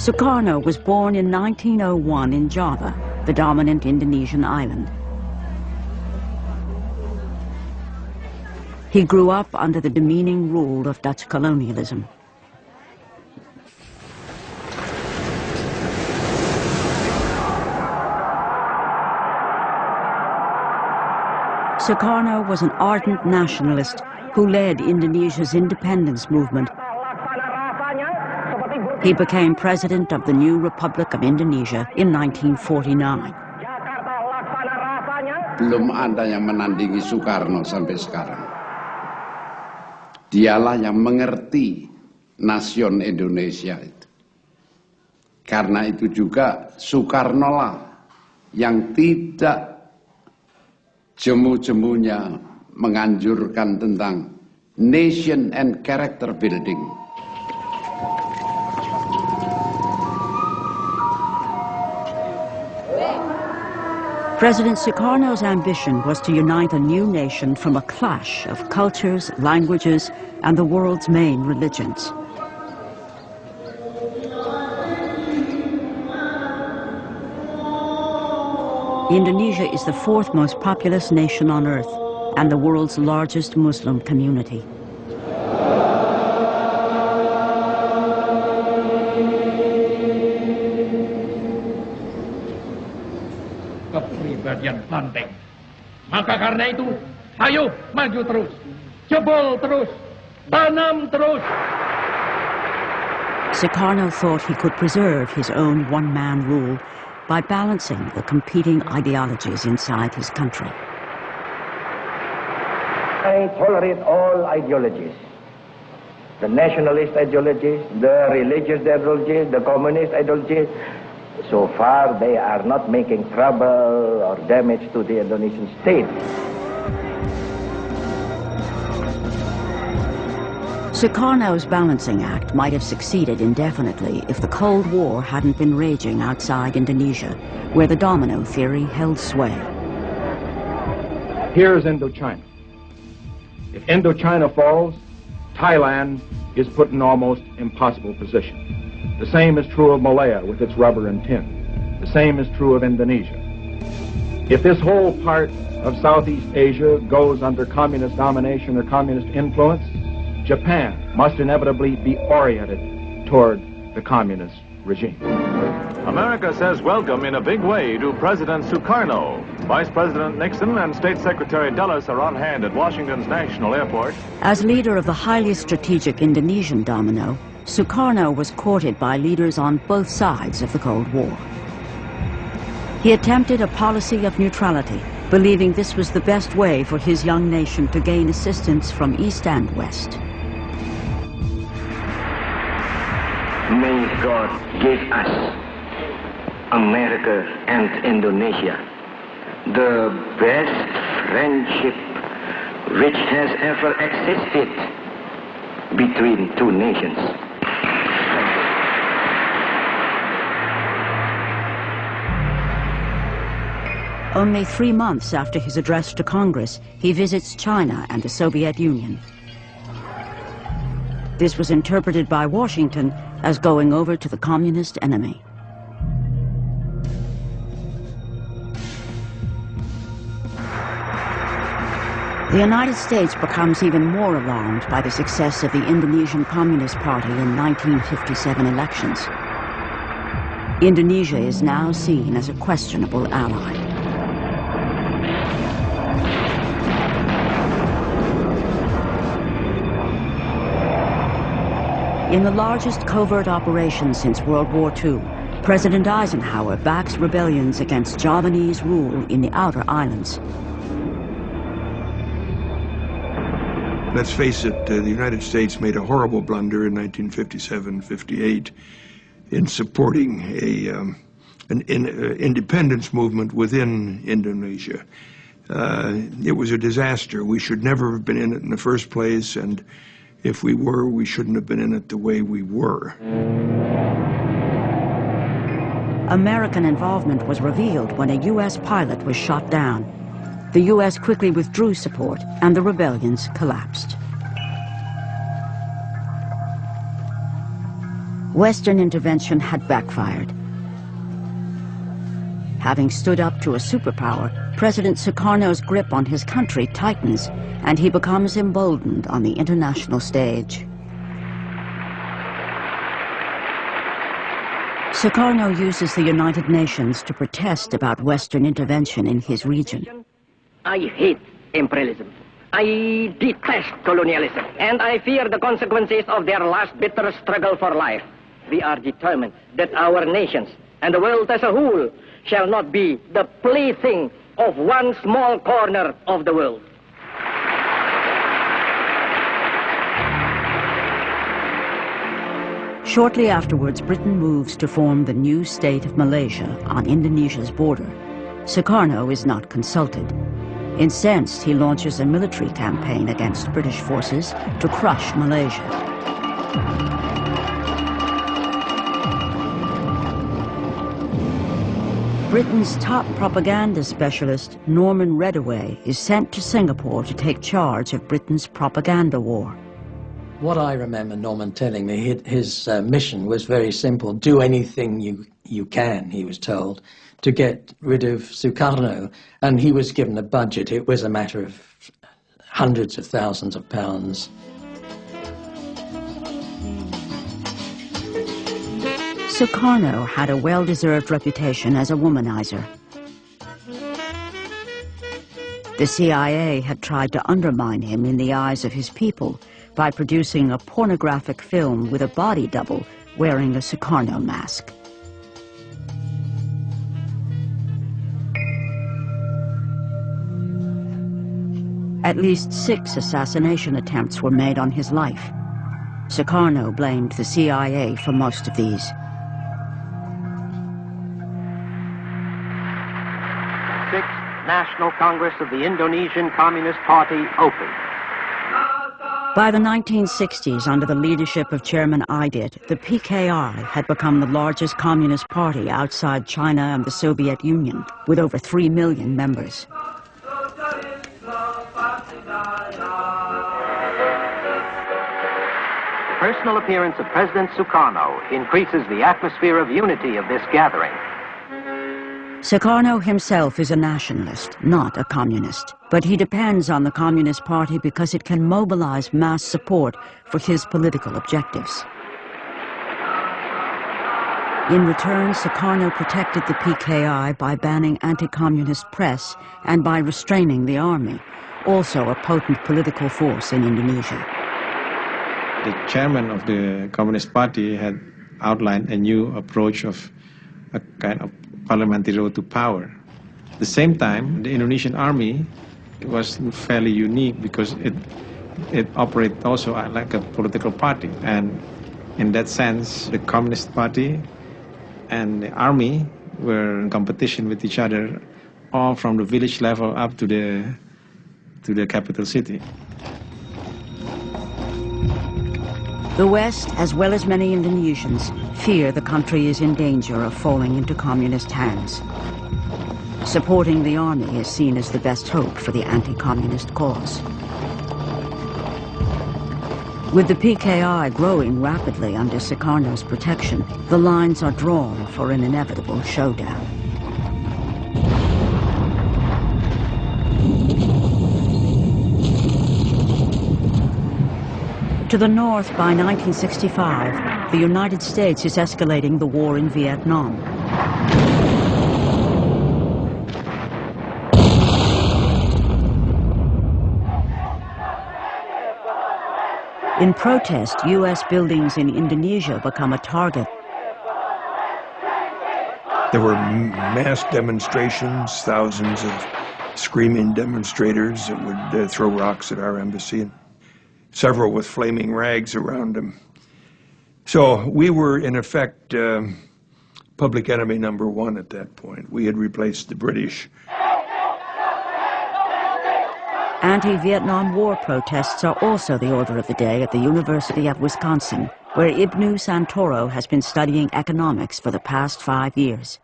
Sukarno was born in 1901 in Java, the dominant Indonesian island. He grew up under the demeaning rule of Dutch colonialism. Sukarno was an ardent nationalist who led Indonesia's independence movement. He became president of the new Republic of Indonesia in 1949. Belum ada yang menandingi Soekarno sampai sekarang. Dialah yang mengerti nasion Indonesia itu. Karena itu juga Soekarno lah yang tidak jemu-jemunya menganjurkan tentang nation and character building. President Sukarno's ambition was to unite a new nation from a clash of cultures, languages, and the world's main religions. Indonesia is the fourth most populous nation on earth and the world's largest Muslim community. Kepribadian banteng. Maka karena itu, ayo maju terus, jebol terus, tanam terus. Sukarno thought he could preserve his own one-man rule by balancing the competing ideologies inside his country. I tolerate all ideologies. The nationalist ideologies, the religious ideologies, the communist ideologies. So far, they are not making trouble or damage to the Indonesian state. Sukarno's balancing act might have succeeded indefinitely if the Cold War hadn't been raging outside Indonesia, where the domino theory held sway. Here's Indochina. If Indochina falls, Thailand is put in an almost impossible position. The same is true of Malaya with its rubber and tin. The same is true of Indonesia. If this whole part of Southeast Asia goes under communist domination or communist influence, Japan must inevitably be oriented toward the communist regime. America says welcome in a big way to President Sukarno. Vice President Nixon and State Secretary Dulles are on hand at Washington's National Airport. As leader of the highly strategic Indonesian domino, Sukarno was courted by leaders on both sides of the Cold War. He attempted a policy of neutrality, believing this was the best way for his young nation to gain assistance from East and West. May God give us, America and Indonesia, the best friendship which has ever existed between two nations. Only 3 months after his address to Congress, he visits China and the Soviet Union. This was interpreted by Washington as going over to the communist enemy. The United States becomes even more alarmed by the success of the Indonesian Communist Party in 1957 elections. Indonesia is now seen as a questionable ally. In the largest covert operation since World War II, President Eisenhower backs rebellions against Javanese rule in the outer islands. Let's face it, the United States made a horrible blunder in 1957-58 in supporting an independence movement within Indonesia. It was a disaster. We should never have been in it in the first place, and if we were, we shouldn't have been in it the way we were. American involvement was revealed when a U.S. pilot was shot down. The U.S. quickly withdrew support, and the rebellions collapsed. Western intervention had backfired. Having stood up to a superpower, President Sukarno's grip on his country tightens, and he becomes emboldened on the international stage. Sukarno uses the United Nations to protest about Western intervention in his region. I hate imperialism. I detest colonialism, and I fear the consequences of their last bitter struggle for life. We are determined that our nations and the world as a whole shall not be the plaything of one small corner of the world. Shortly afterwards, Britain moves to form the new state of Malaysia on Indonesia's border. Sukarno is not consulted. Incensed, he launches a military campaign against British forces to crush Malaysia. Britain's top propaganda specialist, Norman Reddaway, is sent to Singapore to take charge of Britain's propaganda war. What I remember Norman telling me, his mission was very simple. Do anything you can, he was told, to get rid of Sukarno. And he was given a budget. It was a matter of hundreds of thousands of pounds. Sukarno had a well-deserved reputation as a womanizer. The CIA had tried to undermine him in the eyes of his people by producing a pornographic film with a body double wearing a Sukarno mask. At least 6 assassination attempts were made on his life. Sukarno blamed the CIA for most of these. National Congress of the Indonesian Communist Party open. By the 1960s, under the leadership of Chairman Aidit, the PKI had become the largest communist party outside China and the Soviet Union, with over 3 million members. The personal appearance of President Sukarno increases the atmosphere of unity of this gathering. Sukarno himself is a nationalist, not a communist, but he depends on the Communist Party because it can mobilize mass support for his political objectives. In return, Sukarno protected the PKI by banning anti-communist press and by restraining the army, also a potent political force in Indonesia. The chairman of the Communist Party had outlined a new approach of a kind of parliamentary road to power. At the same time, the Indonesian army was fairly unique because it operated also like a political party. And in that sense, the Communist Party and the army were in competition with each other, all from the village level up to the capital city. The West, as well as many Indonesians, fear the country is in danger of falling into communist hands. Supporting the army is seen as the best hope for the anti-communist cause. With the PKI growing rapidly under Sukarno's protection, the lines are drawn for an inevitable showdown. To the north, by 1965, the United States is escalating the war in Vietnam. In protest, U.S. buildings in Indonesia become a target. There were mass demonstrations, thousands of screaming demonstrators that would throw rocks at our embassy, and several with flaming rags around them. So we were, in effect, public enemy number 1 at that point. We had replaced the British. Anti-Vietnam War protests are also the order of the day at the University of Wisconsin, where Ibnu Santoro has been studying economics for the past 5 years.